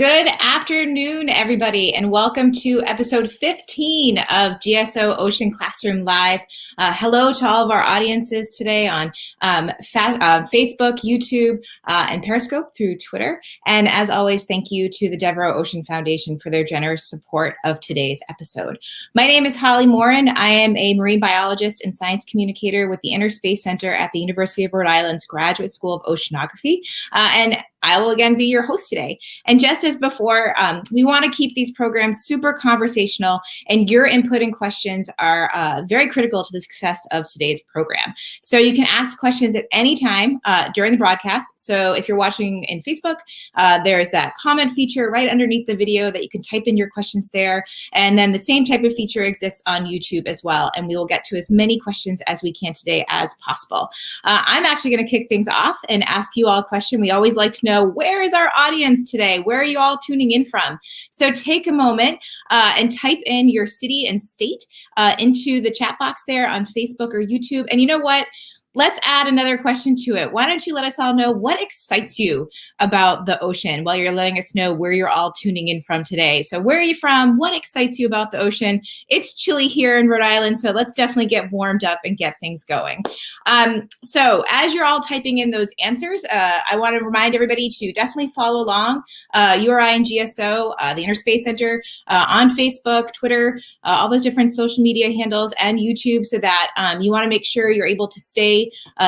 Good afternoon, everybody, and welcome to episode 15 of GSO Ocean Classroom Live. Hello to all of our audiences today on Facebook, YouTube, and Periscope through Twitter. And as always, thank you to the Devereux Ocean Foundation for their generous support of today's episode. My name is Holly Morin. I am a marine biologist and science communicator with the Inner Space Center at the University of Rhode Island's Graduate School of Oceanography. And I will again be your host today. And just as before, we want to keep these programs super conversational, and your input and questions are very critical to the success of today's program. So you can ask questions at any time during the broadcast. So if you're watching in Facebook, there's that comment feature right underneath the video that you can type in your questions there. And then the same type of feature exists on YouTube as well. And we will get to as many questions as we can today as possible. I'm actually going to kick things off and ask you all a question. We always like to know, where is our audience today? Where are you all tuning in from? So take a moment and type in your city and state into the chat box there on Facebook or YouTube. And you know what? Let's add another question to it. Why don't you let us all know what excites you about the ocean while you're letting us know where you're all tuning in from today. So where are you from? What excites you about the ocean? It's chilly here in Rhode Island, so let's definitely get warmed up and get things going. So as you're all typing in those answers, I want to remind everybody to definitely follow along URI and GSO, the Inner Space Center, on Facebook, Twitter, all those different social media handles, and YouTube, so that you want to make sure you're able to stay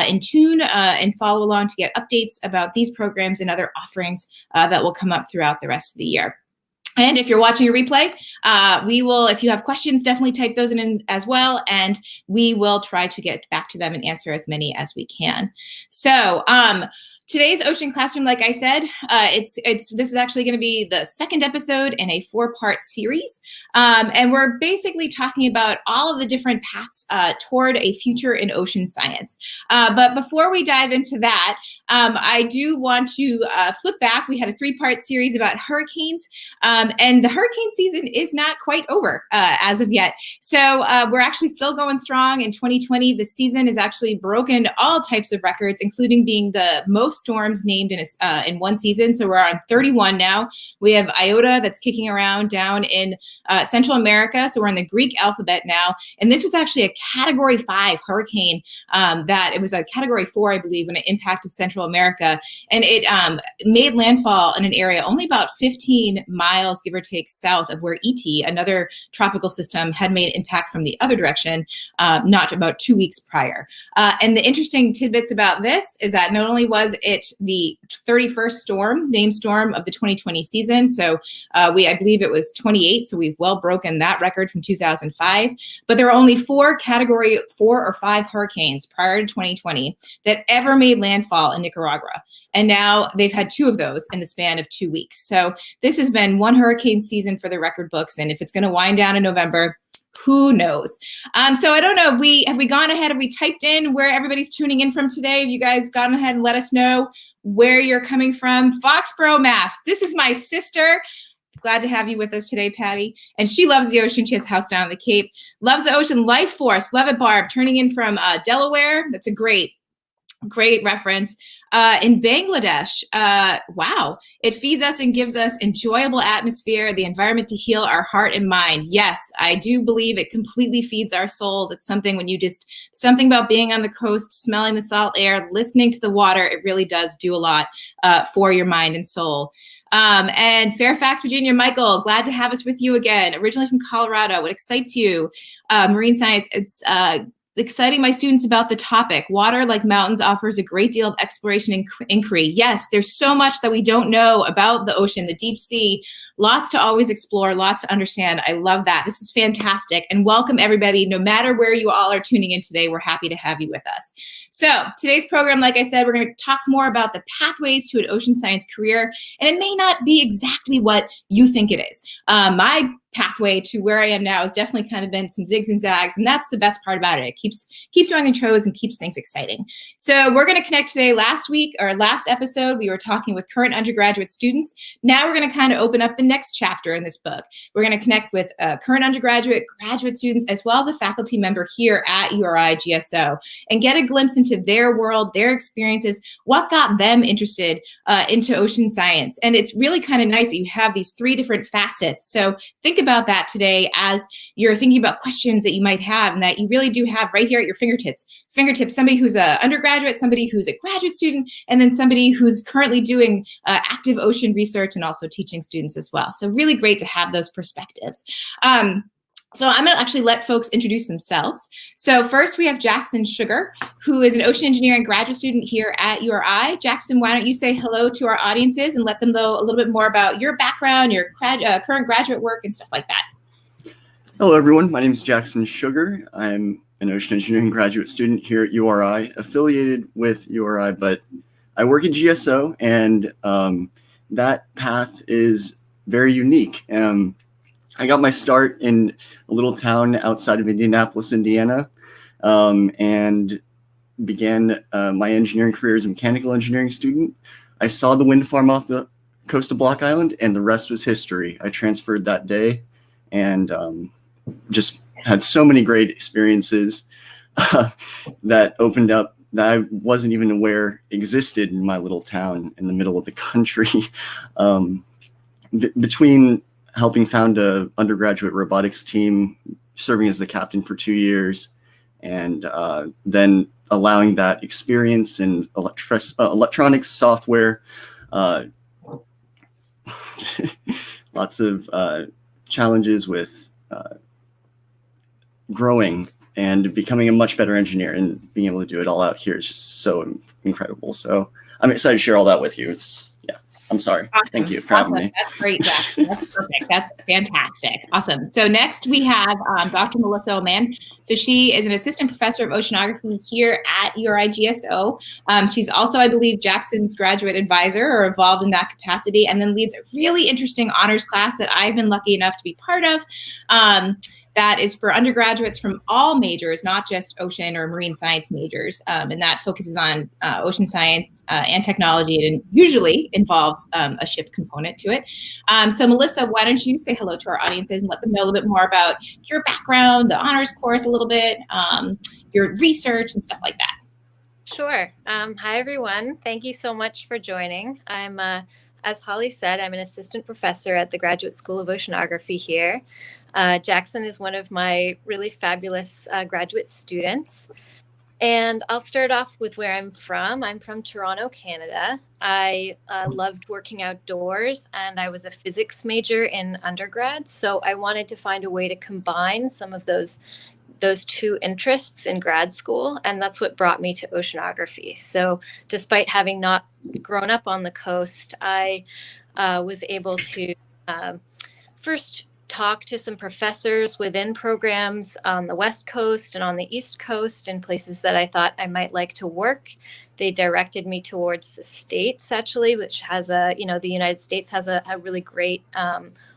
in tune and follow along to get updates about these programs and other offerings that will come up throughout the rest of the year. And if you're watching a replay, we will, if you have questions, definitely type those in as well, and we will try to get back to them and answer as many as we can. So, today's Ocean Classroom, like I said, this is actually going to be the second episode in a 4-part series. And we're basically talking about all of the different paths toward a future in ocean science. But before we dive into that, I do want to flip back. We had a 3-part series about hurricanes, and the hurricane season is not quite over as of yet. So we're actually still going strong. In 2020, the season has actually broken all types of records, including being the most storms named in one season. So we're on 31 now. We have Iota that's kicking around down in Central America. So we're in the Greek alphabet now. And this was actually a Category 5 hurricane that it was a Category 4, I believe, when it impacted Central America. And it made landfall in an area only about 15 miles, give or take, south of where ET, another tropical system, had made impact from the other direction, not about 2 weeks prior. And the interesting tidbits about this is that not only was it the 31st named storm of the 2020 season, so I believe it was 28, so we've well broken that record from 2005, but there were only 4 Category 4 or 5 hurricanes prior to 2020 that ever made landfall in Nicaragua. And now they've had 2 of those in the span of 2 weeks. So this has been one hurricane season for the record books. And if it's going to wind down in November, who knows? So I don't know, have we gone ahead? Have we typed in where everybody's tuning in from today? Have you guys gone ahead and let us know where you're coming from? Foxborough, Mass. This is my sister. Glad to have you with us today, Patty. And she loves the ocean. She has a house down on the Cape. Loves the ocean. Life Force. Love it, Barb. Turning in from Delaware. That's a great reference. In Bangladesh, wow, it feeds us and gives us enjoyable atmosphere, the environment to heal our heart and mind. Yes, I do believe it completely feeds our souls. It's something something about being on the coast, smelling the salt air, listening to the water, it really does do a lot for your mind and soul. And Fairfax, Virginia, Michael, glad to have us with you again. Originally from Colorado, what excites you? Marine science, it's exciting my students about the topic. Water, like mountains, offers a great deal of exploration and inquiry. Yes, there's so much that we don't know about the ocean, the deep sea. Lots to always explore, lots to understand. I love that. This is fantastic. And welcome, everybody. No matter where you all are tuning in today, we're happy to have you with us. So today's program, like I said, we're going to talk more about the pathways to an ocean science career. And it may not be exactly what you think it is. My pathway to where I am now has definitely kind of been some zigs and zags, and that's the best part about it. It keeps you on your toes and keeps things exciting. So we're going to connect today. Last episode, we were talking with current undergraduate students. Now we're going to kind of open up the the next chapter in this book. We're going to connect with current undergraduate, graduate students, as well as a faculty member here at URI GSO, and get a glimpse into their world, their experiences, what got them interested into ocean science. And it's really kind of nice that you have these three different facets. So think about that today as you're thinking about questions that you might have, and that you really do have right here at your fingertips, somebody who's an undergraduate, somebody who's a graduate student, and then somebody who's currently doing active ocean research and also teaching students as well. So really great to have those perspectives. So I'm going to actually let folks introduce themselves. So first we have Jackson Sugar, who is an ocean engineering graduate student here at URI. Jackson, why don't you say hello to our audiences and let them know a little bit more about your background, your current graduate work, and stuff like that. Hello, everyone. My name is Jackson Sugar. I'm an ocean engineering graduate student here at URI, affiliated with URI, but I work at GSO, and that path is very unique. I got my start in a little town outside of Indianapolis, Indiana, and began my engineering career as a mechanical engineering student. I saw the wind farm off the coast of Block Island, and the rest was history. I transferred that day and just had so many great experiences that opened up that I wasn't even aware existed in my little town in the middle of the country. Between helping found a undergraduate robotics team, serving as the captain for 2 years, and then allowing that experience in electronics, software, lots of challenges with growing and becoming a much better engineer, and being able to do it all out here is just so incredible. So I'm excited to share all that with you. I'm sorry. Awesome. Thank you for having me. That's great, Jack. That's perfect. That's fantastic. Awesome. So next we have Dr. Melissa Oman. So she is an assistant professor of oceanography here at URI GSO. She's also, I believe, Jackson's graduate advisor or involved in that capacity, and then leads a really interesting honors class that I've been lucky enough to be part of. That is for undergraduates from all majors, not just ocean or marine science majors. And that focuses on ocean science and technology, and usually involves a ship component to it. So Melissa, why don't you say hello to our audiences and let them know a little bit more about your background, the honors course a little bit, your research and stuff like that. Sure. Hi, everyone. Thank you so much for joining. I'm, as Holly said, I'm an assistant professor at the Graduate School of Oceanography here. Jackson is one of my really fabulous graduate students. And I'll start off with where I'm from. I'm from Toronto, Canada. I loved working outdoors, and I was a physics major in undergrad. So I wanted to find a way to combine some of those two interests in grad school, and that's what brought me to oceanography. So despite having not grown up on the coast, I was able to first talk to some professors within programs on the West Coast and on the East Coast in places that I thought I might like to work. They directed me towards the States, actually, which has the United States has a really great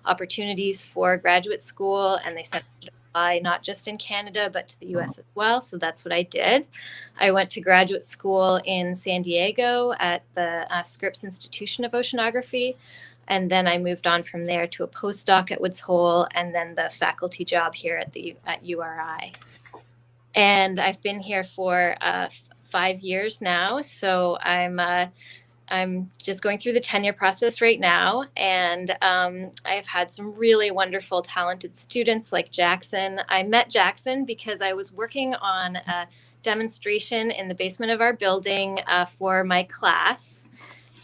opportunities for graduate school, and they said not just in Canada, but to the US as well. So that's what I did. I went to graduate school in San Diego at the Scripps Institution of Oceanography. And then I moved on from there to a postdoc at Woods Hole, and then the faculty job here at URI. And I've been here for 5 years now. So I'm just going through the tenure process right now, and I've had some really wonderful, talented students like Jackson. I met Jackson because I was working on a demonstration in the basement of our building for my class.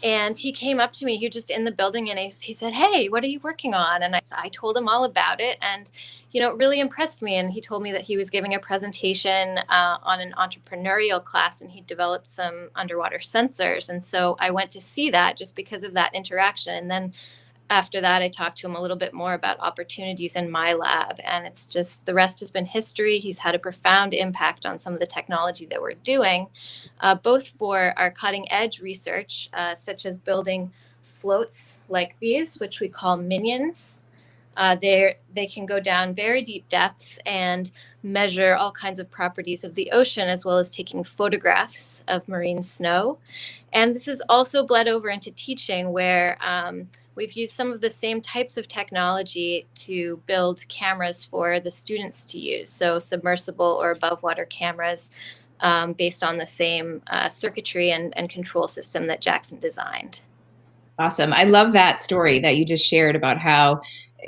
And he came up to me, he was just in the building, and he said, "Hey, what are you working on?" And I told him all about it, and it really impressed me. And he told me that he was giving a presentation on an entrepreneurial class, and he developed some underwater sensors. And so I went to see that just because of that interaction. And then after that, I talked to him a little bit more about opportunities in my lab, and it's just the rest has been history. He's had a profound impact on some of the technology that we're doing, both for our cutting edge research, such as building floats like these, which we call Minions, They can go down very deep depths and measure all kinds of properties of the ocean, as well as taking photographs of marine snow. And this has also bled over into teaching, where we've used some of the same types of technology to build cameras for the students to use. So submersible or above water cameras based on the same circuitry and control system that Jackson designed. Awesome. I love that story that you just shared about how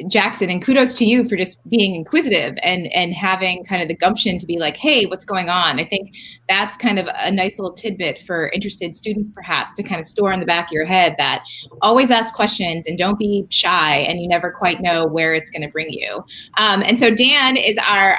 Jackson, and kudos to you for just being inquisitive and having kind of the gumption to be like, hey, what's going on? I think that's kind of a nice little tidbit for interested students, perhaps, to kind of store in the back of your head, that always ask questions and don't be shy, and you never quite know where it's going to bring you. And so Dan is our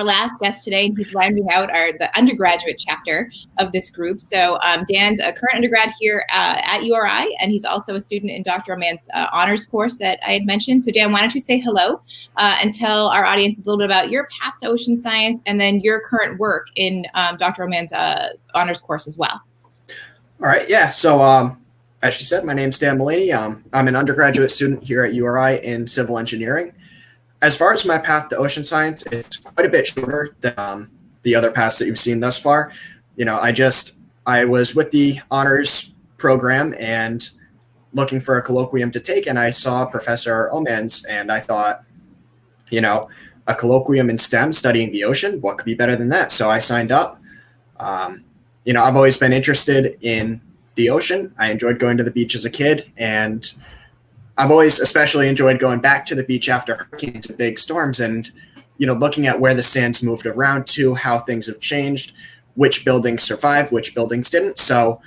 last guest today, and he's rounding out the undergraduate chapter of this group. So Dan's a current undergrad here at URI, and he's also a student in Dr. Oman's honors course that I had mentioned. So Dan, why don't you say hello and tell our audience a little bit about your path to ocean science, and then your current work in Dr. Oman's honors course as well. All right, yeah. So as she said, my name's Dan Mullaney. I'm an undergraduate student here at URI in civil engineering. As far as my path to ocean science, it's quite a bit shorter than the other paths that you've seen thus far. You know, I was with the honors program and looking for a colloquium to take, and I saw Professor Oman's, and I thought, you know, a colloquium in STEM studying the ocean, what could be better than that? So I signed up. You know, I've always been interested in the ocean. I enjoyed going to the beach as a kid, and I've always especially enjoyed going back to the beach after hurricanes and big storms and, you know, looking at where the sands moved around to, how things have changed, which buildings survived, which buildings didn't. So,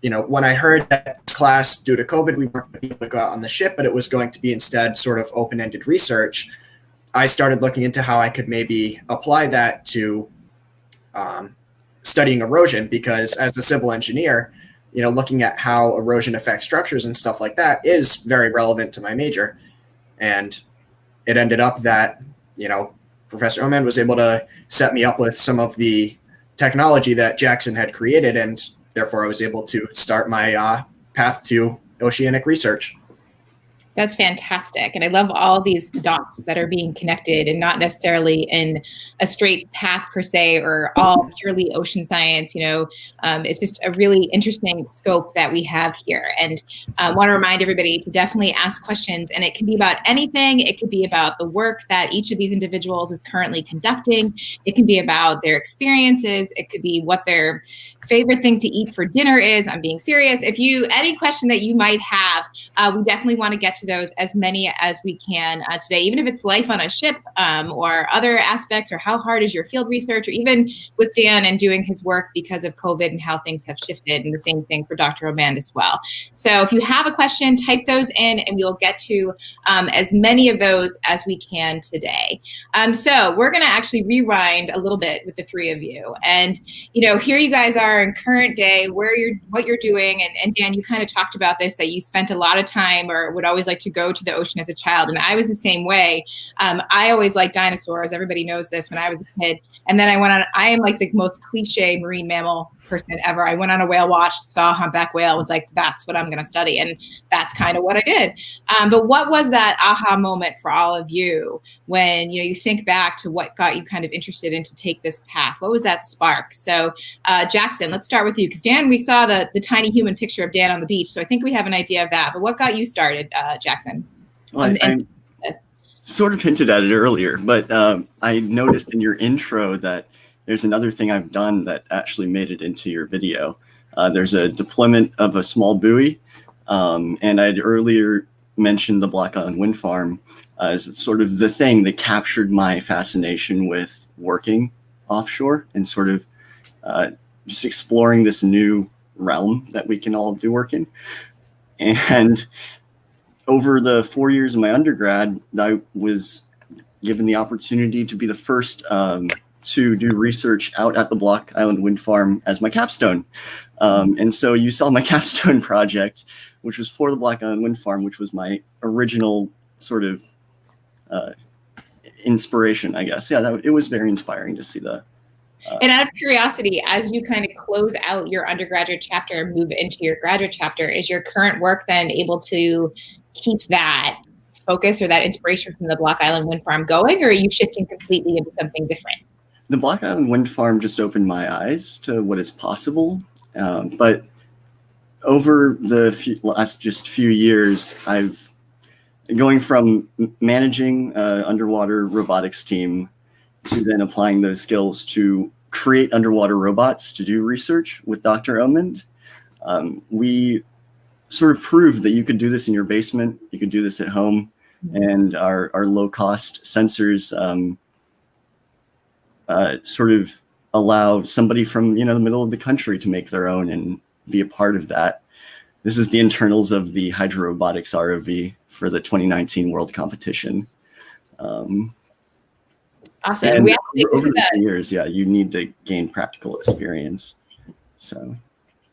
you know, when I heard that class, due to COVID, we weren't going to be able to go out on the ship, but it was going to be instead sort of open-ended research, I started looking into how I could maybe apply that to studying erosion, because as a civil engineer, you know, looking at how erosion affects structures and stuff like that is very relevant to my major. And it ended up that, you know, Professor Oman was able to set me up with some of the technology that Jackson had created, and therefore I was able to start my path to oceanic research. That's fantastic. And I love all these dots that are being connected, and not necessarily in a straight path per se, or all purely ocean science. You know, it's just a really interesting scope that we have here. And I want to remind everybody to definitely ask questions, and it can be about anything. It could be about the work that each of these individuals is currently conducting. It can be about their experiences. It could be what their favorite thing to eat for dinner is. I'm being serious. Any question that you might have, we definitely want to get to those, as many as we can today, even if it's life on a ship or other aspects, or how hard is your field research, or even with Dan and doing his work because of COVID and how things have shifted, and the same thing for Dr. Oman as well. So if you have a question, type those in, and we will get to as many of those as we can today. So we're going to actually rewind a little bit with the three of you, and you know, here you guys are in current day, what you're doing, and Dan, you kind of talked about this, that you spent a lot of time, or would always like to go to the ocean as a child, and I was the same way. I always liked dinosaurs. Everybody knows this. When I was a kid, and then I am like the most cliche marine mammal person ever. I went on a whale watch, saw a humpback whale, was like, that's what I'm going to study, and that's kind of what I did. But what was that aha moment for all of you when you think back to what got you kind of interested in to take this path? What was that spark? So Jackson, let's start with you, because Dan, we saw the tiny human picture of Dan on the beach, so I think we have an idea of that. But what got you started, Jackson? Well, I sort of hinted at it earlier, but I noticed in your intro that there's another thing I've done that actually made it into your video. There's a deployment of a small buoy, and I'd earlier mentioned the Black Island Wind Farm as sort of the thing that captured my fascination with working offshore, and sort of just exploring this new realm that we can all do work in. And over the 4 years of my undergrad, I was given the opportunity to be the first to do research out at the Black Island Wind Farm as my capstone. And so you saw my capstone project, which was for the Black Island Wind Farm, which was my original sort of inspiration, I guess. Yeah, it was very inspiring to see the. And out of curiosity, as you kind of close out your undergraduate chapter and move into your graduate chapter, is your current work then able to keep that focus or that inspiration from the Block Island Wind Farm going, or are you shifting completely into something different? The Block Island Wind Farm just opened my eyes to what is possible. But over the last just few years, I've going from managing an underwater robotics team to then applying those skills to create underwater robots to do research with Dr. Omond. We sort of proved that you could do this in your basement, you could do this at home, and our low-cost sensors sort of allow somebody from the middle of the country to make their own and be a part of that. This is the internals of the hydrorobotics ROV for the 2019 World Competition. Awesome. And over the years, you need to gain practical experience. So.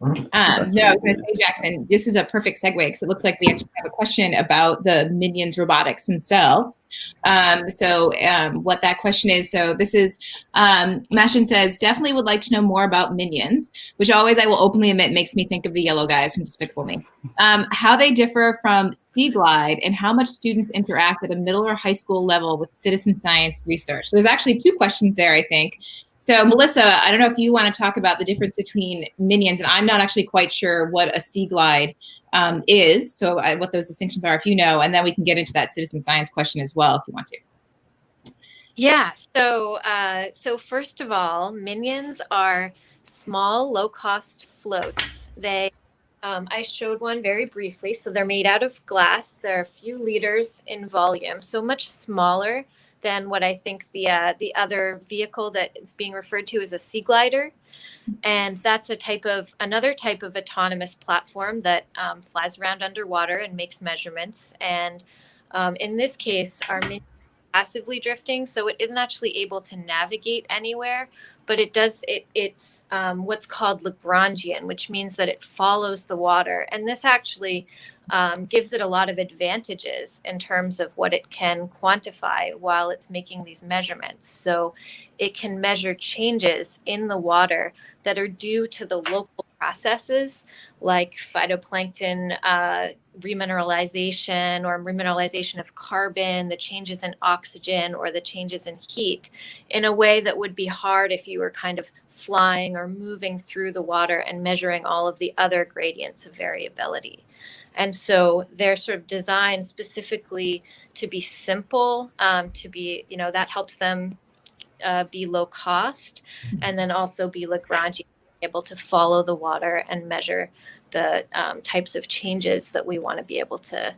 No, I was going to say, Jackson, this is a perfect segue because it looks like we actually have a question about the Minions robotics themselves. What that question is, so this is, Mashin says, definitely would like to know more about Minions, which always, I will openly admit, makes me think of the yellow guys from Despicable Me. How they differ from Sea Glide and how much students interact at a middle or high school level with citizen science research. So there's actually two questions there, I think. So Melissa, I don't know if you want to talk about the difference between Minions, and I'm not actually quite sure what a Sea Glide is, so what those distinctions are, if you know, and then we can get into that citizen science question as well, if you want to. Yeah, so first of all, Minions are small, low-cost floats. I showed one very briefly. So they're made out of glass. They're a few liters in volume, so much smaller than what I think the other vehicle that is being referred to as a sea glider. And that's another type of autonomous platform that flies around underwater and makes measurements. And in this case, our Minion is passively drifting, so it isn't actually able to navigate anywhere, but it's what's called Lagrangian, which means that it follows the water. And this actually gives it a lot of advantages in terms of what it can quantify while it's making these measurements. So it can measure changes in the water that are due to the local processes like phytoplankton remineralization or remineralization of carbon, the changes in oxygen or the changes in heat, in a way that would be hard if you were kind of flying or moving through the water and measuring all of the other gradients of variability. And so they're sort of designed specifically to be simple, that helps them be low cost, and then also be Lagrangian, able to follow the water and measure the types of changes that we want to be able to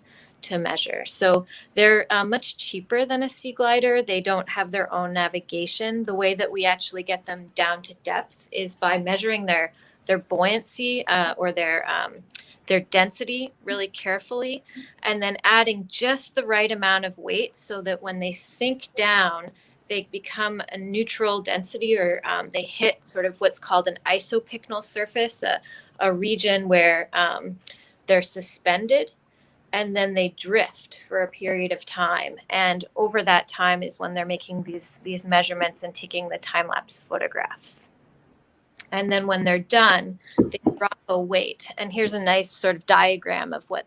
measure. So they're much cheaper than a sea glider. They don't have their own navigation. The way that we actually get them down to depth is by measuring their buoyancy or their density really carefully, and then adding just the right amount of weight so that when they sink down, they become a neutral density, or they hit sort of what's called an isopycnal surface, a region where they're suspended, and then they drift for a period of time. And over that time is when they're making these measurements and taking the time-lapse photographs. And then when they're done, they drop a weight. And here's a nice sort of diagram of what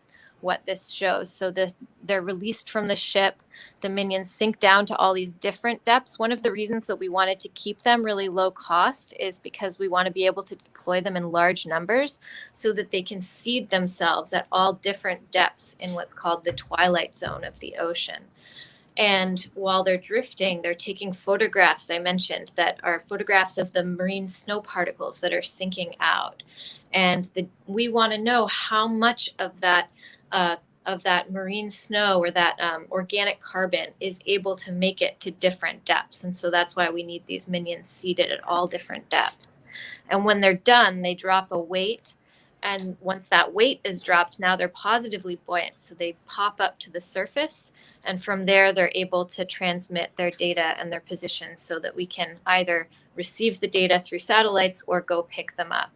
this shows. So they're released from the ship. The Minions sink down to all these different depths. One of the reasons that we wanted to keep them really low cost is because we want to be able to deploy them in large numbers so that they can seed themselves at all different depths in what's called the twilight zone of the ocean. And while they're drifting, they're taking photographs, I mentioned, that are photographs of the marine snow particles that are sinking out. And we want to know how much of that marine snow or that organic carbon is able to make it to different depths. And so that's why we need these Minions seeded at all different depths. And when they're done, they drop a weight. And once that weight is dropped, now they're positively buoyant. So they pop up to the surface. And from there, they're able to transmit their data and their positions so that we can either receive the data through satellites or go pick them up.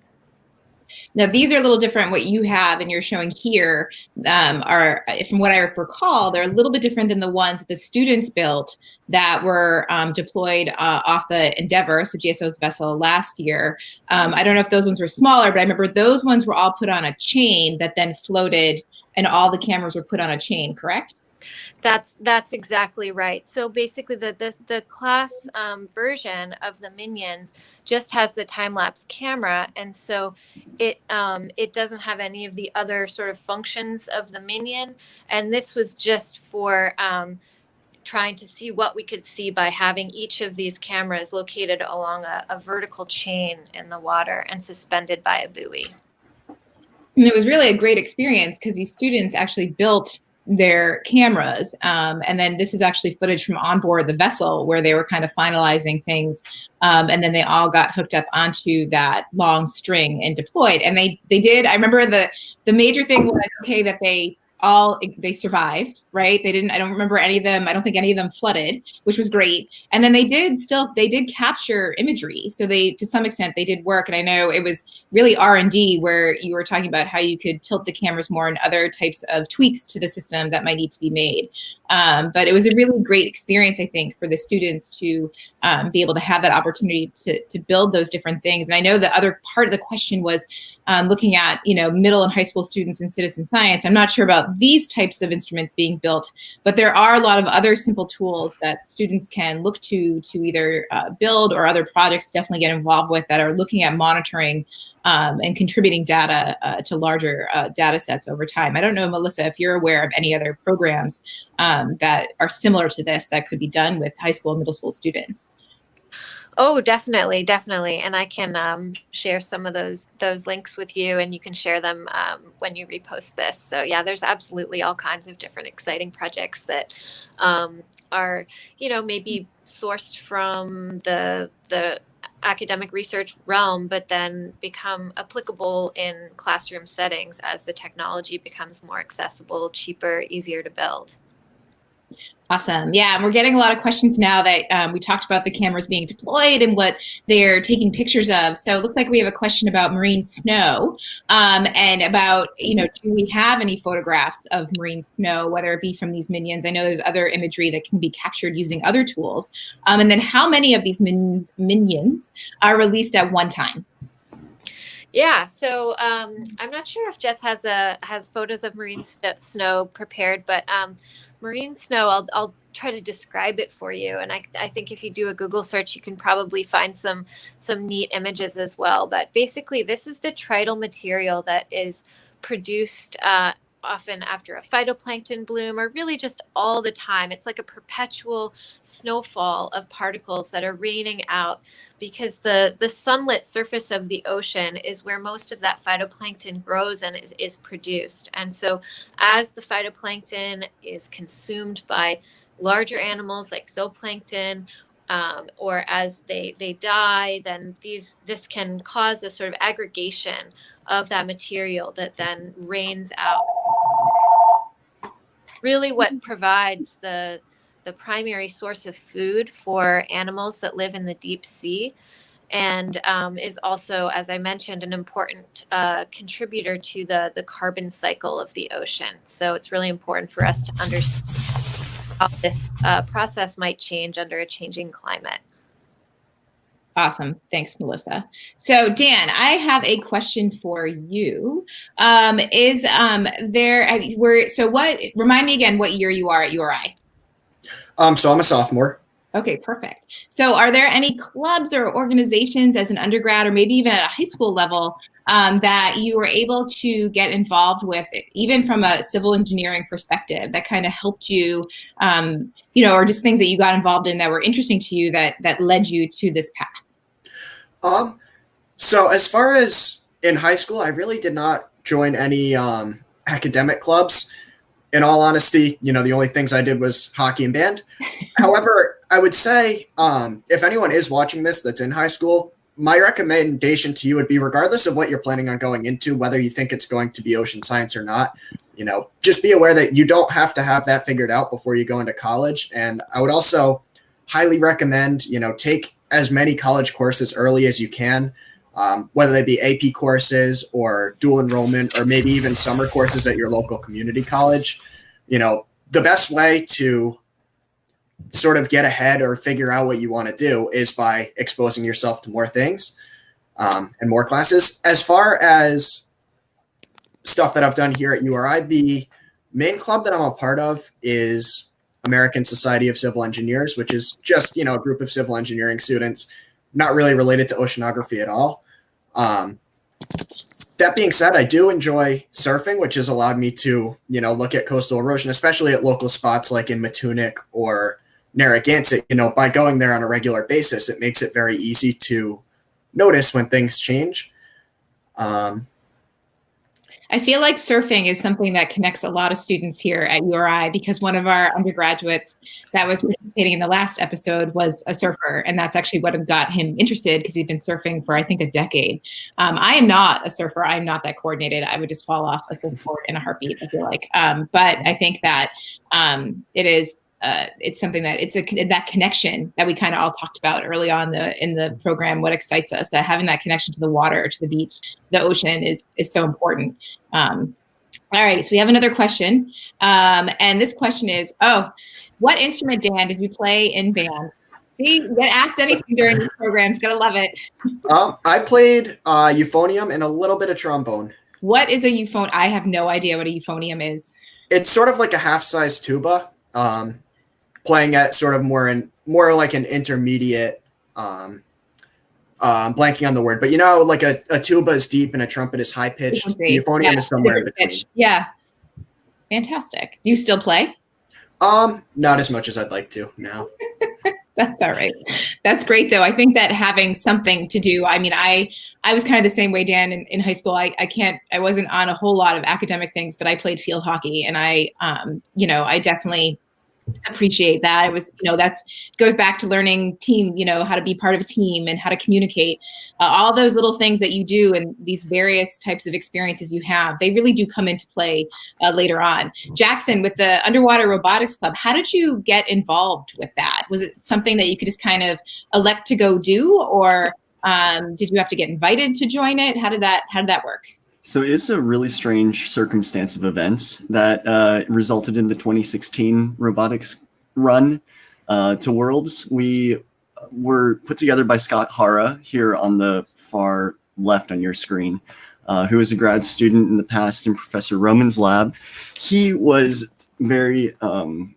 Now, these are a little different. What you have and you're showing here are, from what I recall, they're a little bit different than the ones that the students built that were deployed off the Endeavor, so GSO's vessel, last year. I don't know if those ones were smaller, but I remember those ones were all put on a chain that then floated, and all the cameras were put on a chain, correct? That's exactly right. So basically, the class version of the Minions just has the time lapse camera, and so it doesn't have any of the other sort of functions of the Minion. And this was just for trying to see what we could see by having each of these cameras located along a vertical chain in the water and suspended by a buoy. And it was really a great experience because these students actually built their cameras. And then this is actually footage from on board the vessel where they were kind of finalizing things. And then they all got hooked up onto that long string and deployed. And they did, I remember the major thing was, okay, that they survived, right? I don't remember any of them. I don't think any of them flooded, which was great. And then they did capture imagery. So to some extent, they did work. And I know it was really R&D where you were talking about how you could tilt the cameras more and other types of tweaks to the system that might need to be made. But it was a really great experience, I think, for the students to be able to have that opportunity to build those different things. And I know the other part of the question was looking at, middle and high school students in citizen science. I'm not sure about these types of instruments being built, but there are a lot of other simple tools that students can look to either build or other projects to definitely get involved with that are looking at monitoring and contributing data to larger data sets over time. I don't know, Melissa, if you're aware of any other programs that are similar to this that could be done with high school and middle school students. Oh, definitely. And I can share some of those links with you, and you can share them when you repost this. So yeah, there's absolutely all kinds of different exciting projects that are, maybe sourced from the academic research realm, but then become applicable in classroom settings as the technology becomes more accessible, cheaper, easier to build. Awesome. Yeah, and we're getting a lot of questions now that we talked about the cameras being deployed and what they're taking pictures of. So it looks like we have a question about marine snow and about, do we have any photographs of marine snow, whether it be from these Minions? I know there's other imagery that can be captured using other tools. And then how many of these Minions are released at one time? Yeah, so I'm not sure if Jess has photos of marine snow prepared, but marine snow, I'll try to describe it for you. And I think if you do a Google search, you can probably find some neat images as well. But basically, this is detrital material that is produced often after a phytoplankton bloom, or really just all the time. It's like a perpetual snowfall of particles that are raining out because the sunlit surface of the ocean is where most of that phytoplankton grows and is produced. And so as the phytoplankton is consumed by larger animals like zooplankton, or as they die, then this can cause a sort of aggregation of that material that then rains out. Really what provides the primary source of food for animals that live in the deep sea, and is also, as I mentioned, an important contributor to the carbon cycle of the ocean. So it's really important for us to understand how this process might change under a changing climate. Awesome. Thanks, Melissa. So Dan, I have a question for you. Remind me again what year you are at URI? So I'm a sophomore. Okay, perfect. So are there any clubs or organizations as an undergrad or maybe even at a high school level that you were able to get involved with, even from a civil engineering perspective, that kind of helped you, or just things that you got involved in that were interesting to you that led you to this path? So as far as in high school, I really did not join any academic clubs. In all honesty, the only things I did was hockey and band. However, I would say if anyone is watching this that's in high school, my recommendation to you would be, regardless of what you're planning on going into, whether you think it's going to be ocean science or not, just be aware that you don't have to have that figured out before you go into college. And I would also highly recommend, take as many college courses early as you can, whether they be AP courses or dual enrollment, or maybe even summer courses at your local community college. The best way to sort of get ahead or figure out what you want to do is by exposing yourself to more things and more classes. As far as stuff that I've done here at URI, the main club that I'm a part of is American Society of Civil Engineers, which is just, a group of civil engineering students, not really related to oceanography at all. That being said, I do enjoy surfing, which has allowed me to, look at coastal erosion, especially at local spots like in Matunic or Narragansett. By going there on a regular basis, it makes it very easy to notice when things change. I feel like surfing is something that connects a lot of students here at URI, because one of our undergraduates that was participating in the last episode was a surfer, and that's actually what got him interested, because he's been surfing for, I think, a decade. I am not a surfer. I'm not that coordinated. I would just fall off a surfboard in a heartbeat, I feel like. But I think that it's something that that connection that we kind of all talked about early on in the program. What excites us, that having that connection to the water, to the beach, to the ocean is so important. All right, so we have another question, and this question is, what instrument, Dan, did you play in band? See, you get asked anything during these programs, gotta love it. I played euphonium and a little bit of trombone. What is a euphonium? I have no idea what a euphonium is. It's sort of like a half-size tuba. Playing at sort of more like an intermediate, blanking on the word, but like a tuba is deep and a trumpet is high pitched. The euphonium is somewhere in between. Yeah, fantastic. Do you still play? Not as much as I'd like to now. That's all right. That's great, though. I think that having something to do. I mean, I was kind of the same way, Dan, in high school. I wasn't on a whole lot of academic things, but I played field hockey, and I definitely appreciate that. It was, that's goes back to learning team, how to be part of a team and how to communicate. All those little things that you do and these various types of experiences you have, they really do come into play later on. Jackson, with the Underwater Robotics Club, how did you get involved with that? Was it something that you could just kind of elect to go do, or did you have to get invited to join it? How did that work? So it's a really strange circumstance of events that resulted in the 2016 robotics run to Worlds. We were put together by Scott Hara here on the far left on your screen, who was a grad student in the past in Professor Roman's lab. He was very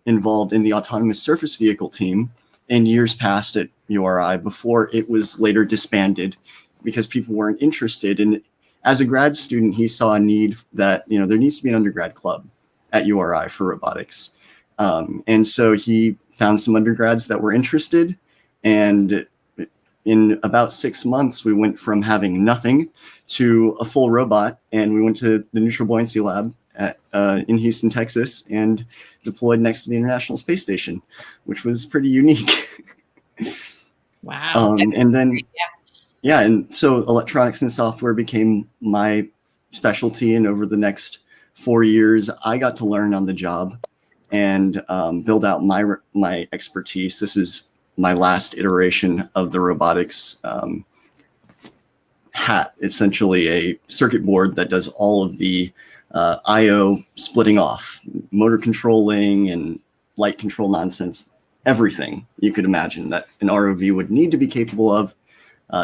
involved in the autonomous surface vehicle team in years past at URI before it was later disbanded because people weren't interested in it. As a grad student, he saw a need that, there needs to be an undergrad club at URI for robotics. And so he found some undergrads that were interested. And in about 6 months, we went from having nothing to a full robot. And we went to the Neutral Buoyancy Lab in Houston, Texas, and deployed next to the International Space Station, which was pretty unique. Wow. And then... Yeah, and so electronics and software became my specialty, and over the next 4 years, I got to learn on the job and build out my expertise. This is my last iteration of the robotics hat, essentially a circuit board that does all of the I/O splitting off, motor controlling and light control nonsense, everything you could imagine that an ROV would need to be capable of.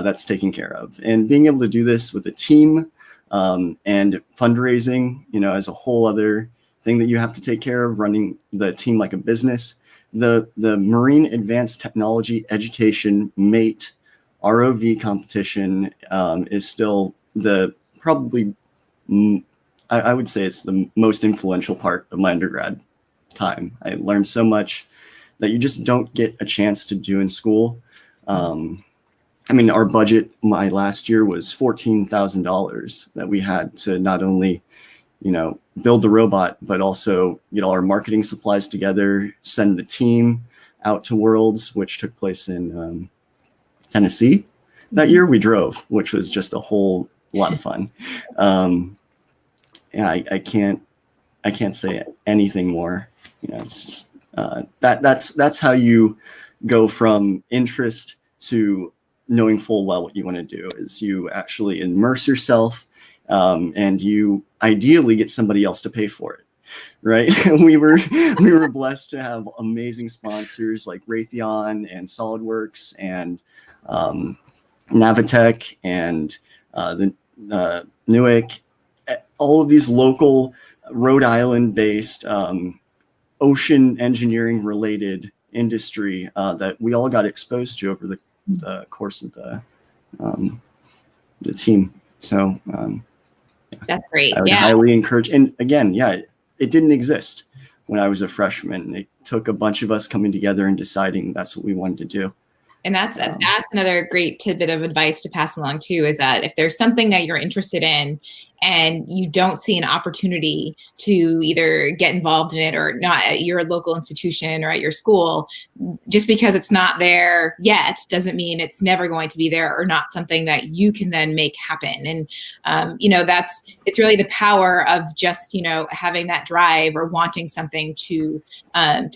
That's taken care of. And being able to do this with a team and fundraising, as a whole other thing that you have to take care of, running the team like a business. The Marine Advanced Technology Education MATE ROV competition is still I would say it's the most influential part of my undergrad time. I learned so much that you just don't get a chance to do in school. Our budget my last year was $14,000 that we had to not only, build the robot, but also get all our marketing supplies together, send the team out to Worlds, which took place in Tennessee that year. We drove, which was just a whole lot of fun. I can't say anything more. It's just that's how you go from interest to knowing full well what you want to do. Is you actually immerse yourself, and you ideally get somebody else to pay for it, right? we were blessed to have amazing sponsors like Raytheon and SolidWorks and Navitec and the Newick. All of these local Rhode Island-based ocean engineering-related industry that we all got exposed to over the course of the team. So that's great. I would highly encourage. And again, it didn't exist when I was a freshman. It took a bunch of us coming together and deciding that's what we wanted to do. And that's another great tidbit of advice to pass along too, is that if there's something that you're interested in and you don't see an opportunity to either get involved in it or not at your local institution or at your school, just because it's not there yet doesn't mean it's never going to be there or not something that you can then make happen. And, it's really the power of just, having that drive or wanting something to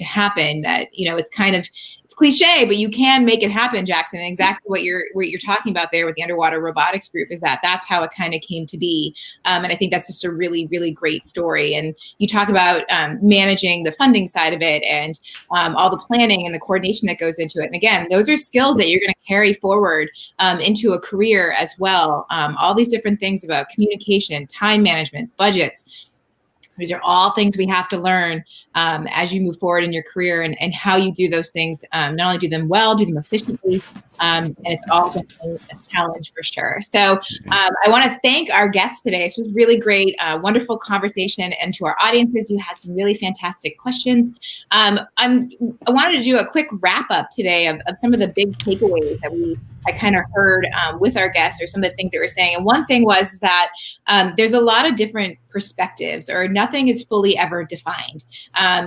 happen that, it's cliche, but you can make it happen, Jackson. And exactly what you're talking about there with the underwater robotics group is that's how it kind of came to be. And I think that's just a really, really great story. And you talk about managing the funding side of it and all the planning and the coordination that goes into it. And again, those are skills that you're going to carry forward into a career as well. All these different things about communication, time management, budgets. These are all things we have to learn as you move forward in your career and how you do those things. Not only do them well, do them efficiently, and it's all definitely a challenge for sure. So I want to thank our guests today. This was really great, wonderful conversation. And to our audiences, you had some really fantastic questions. I wanted to do a quick wrap up today of some of the big takeaways that I kind of heard with our guests or some of the things that we're saying. And one thing was that there's a lot of different perspectives, or nothing is fully ever defined.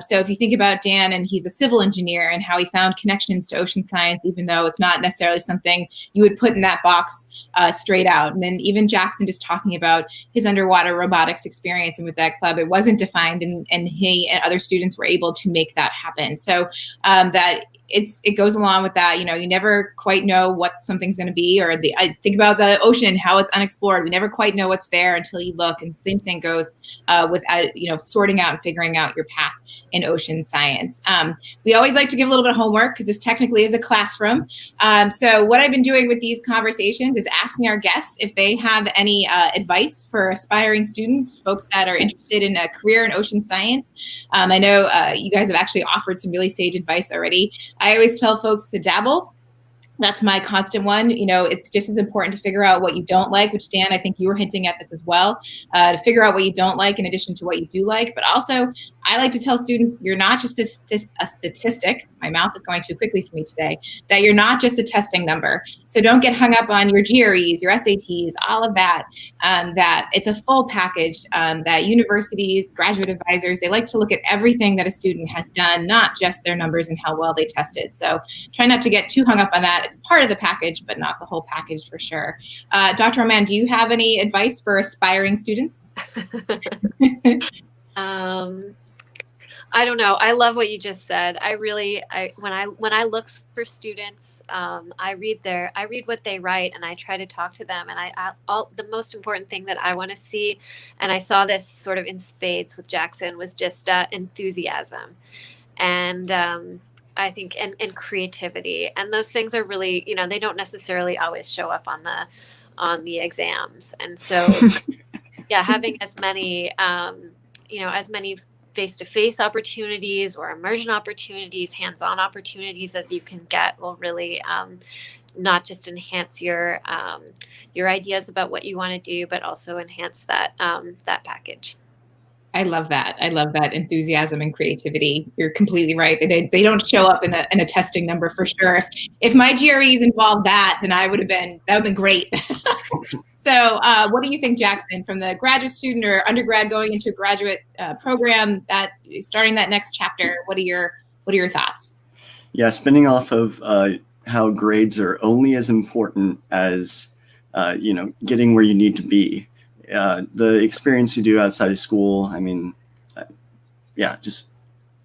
So if you think about Dan, and he's a civil engineer, and how he found connections to ocean science, even though it's not necessarily something you would put in that box straight out. And then even Jackson just talking about his underwater robotics experience and with that club, it wasn't defined, and he and other students were able to make that happen. So that it goes along with that. You never quite know what something's going to be, or I think about the ocean, how it's unexplored. We never quite know what's there until you look. And the same thing goes with sorting out and figuring out your path in ocean science. We always like to give a little bit of homework because this technically is a classroom. So what I've been doing with these conversations is asking our guests if they have any advice for aspiring students, folks that are interested in a career in ocean science. I know you guys have actually offered some really sage advice already. I always tell folks to dabble. That's my constant one. It's just as important to figure out what you don't like, which Dan, I think you were hinting at this as well, to figure out what you don't like in addition to what you do like. But also, I like to tell students, you're not just a statistic. My mouth is going too quickly for me today. That you're not just a testing number. So don't get hung up on your GREs, your SATs, all of that. That it's a full package. That universities, graduate advisors, they like to look at everything that a student has done, not just their numbers and how well they tested. So try not to get too hung up on that. It's part of the package, but not the whole package for sure. Dr. Roman, do you have any advice for aspiring students? I don't know. I love what you just said. When I look for students, I read what they write, and I try to talk to them. And the most important thing that I want to see, and I saw this sort of in spades with Jackson, was just enthusiasm, and I think and creativity. And those things are really, they don't necessarily always show up on the exams. And so, having as many face-to-face opportunities or immersion opportunities, hands-on opportunities as you can get will really not just enhance your ideas about what you want to do, but also enhance that package. I love that. I love that enthusiasm and creativity. You're completely right. They don't show up in a testing number for sure. If my GREs involved that, then that would have been great. So what do you think, Jackson, from the graduate student or undergrad going into a graduate program, that starting that next chapter, what are your thoughts? Yeah, spinning off of how grades are only as important as getting where you need to be. The experience you do outside of school, just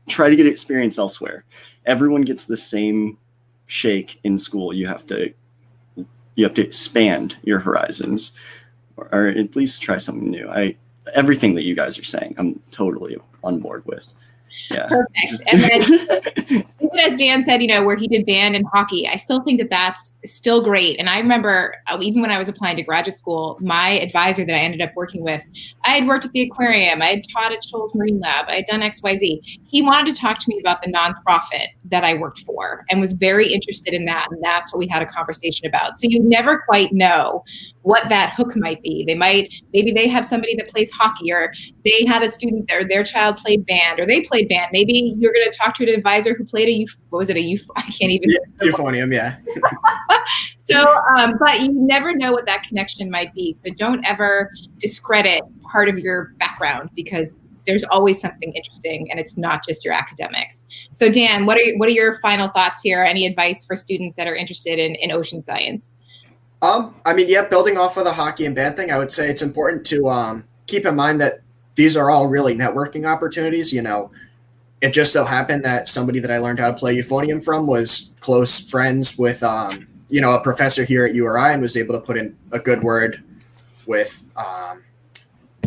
try to get experience elsewhere. Everyone gets the same shake in school. You have to expand your horizons, or at least try something new. Everything that you guys are saying, I'm totally on board with. Yeah. Perfect. And then even as Dan said, where he did band and hockey, I still think that that's still great. And I remember even when I was applying to graduate school, my advisor that I ended up working with, I had worked at the aquarium, I had taught at Shoals Marine Lab, I had done XYZ. He wanted to talk to me about the nonprofit that I worked for and was very interested in that. And that's what we had a conversation about. So you never quite know what that hook might be. Maybe they have somebody that plays hockey, or they had a student or their child played band, or they played band. Maybe you're going to talk to an advisor who played I can't even. Euphonium, yeah. So, but you never know what that connection might be. So don't ever discredit part of your background, because there's always something interesting, and it's not just your academics. So Dan, what are your final thoughts here? Any advice for students that are interested in ocean science? Building off of the hockey and band thing, I would say it's important to keep in mind that these are all really networking opportunities. It just so happened that somebody that I learned how to play euphonium from was close friends with, a professor here at URI, and was able to put in a good word with,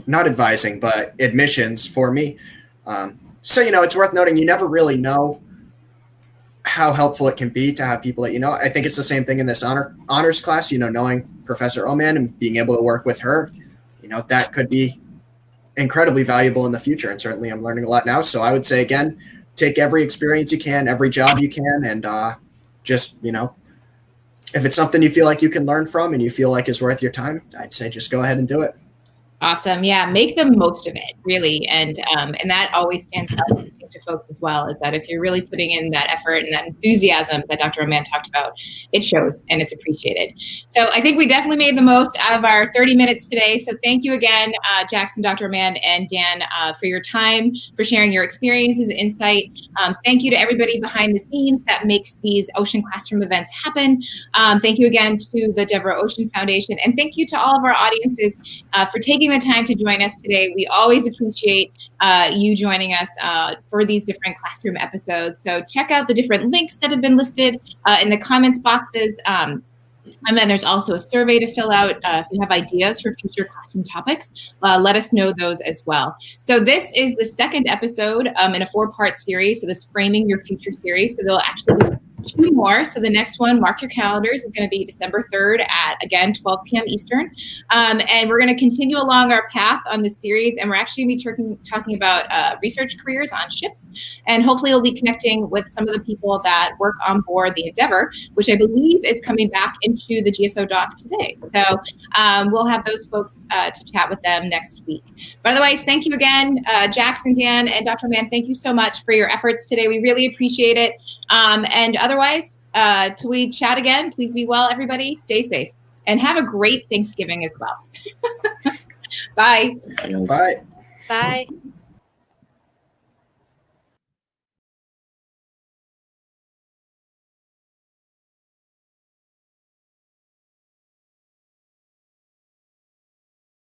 not advising, but admissions for me. So it's worth noting, you never really know how helpful it can be to have people that I think it's the same thing in this honors class. Knowing Professor Oman and being able to work with her, that could be incredibly valuable in the future. And certainly I'm learning a lot now. So I would say, again, take every experience you can, every job you can, and just if it's something you feel like you can learn from and you feel like is worth your time, I'd say just go ahead and do it. Awesome. Yeah, make the most of it, really. And that always stands out to folks as well, is that if you're really putting in that effort and that enthusiasm that Dr. Oman talked about, it shows and it's appreciated. So I think we definitely made the most out of our 30 minutes today. So thank you again, Jackson, Dr. Oman, and Dan, for your time, for sharing your experiences and insight. Thank you to everybody behind the scenes that makes these Ocean Classroom events happen. Thank you again to the Devereux Ocean Foundation. And thank you to all of our audiences for taking the time to join us today. We always appreciate you joining us for these different classroom episodes. So check out the different links that have been listed in the comments boxes. And then there's also a survey to fill out. If you have ideas for future classroom topics, let us know those as well. So this is the second episode in a 4-part series. So this Framing Your Future series. So there'll actually be 2 more. So the next one, mark your calendars, is going to be December 3rd at, again, 12 p.m. Eastern. And we're going to continue along our path on this series. And we're actually going to be talking about research careers on ships. And hopefully we'll be connecting with some of the people that work on board the Endeavor, which I believe is coming back into the GSO dock today. So we'll have those folks to chat with them next week. But otherwise, thank you again, Jackson, Dan, and Dr. Mann. Thank you so much for your efforts today. We really appreciate it. And otherwise, till we chat again, please be well, everybody. Stay safe and have a great Thanksgiving as well. Bye. Bye. Bye.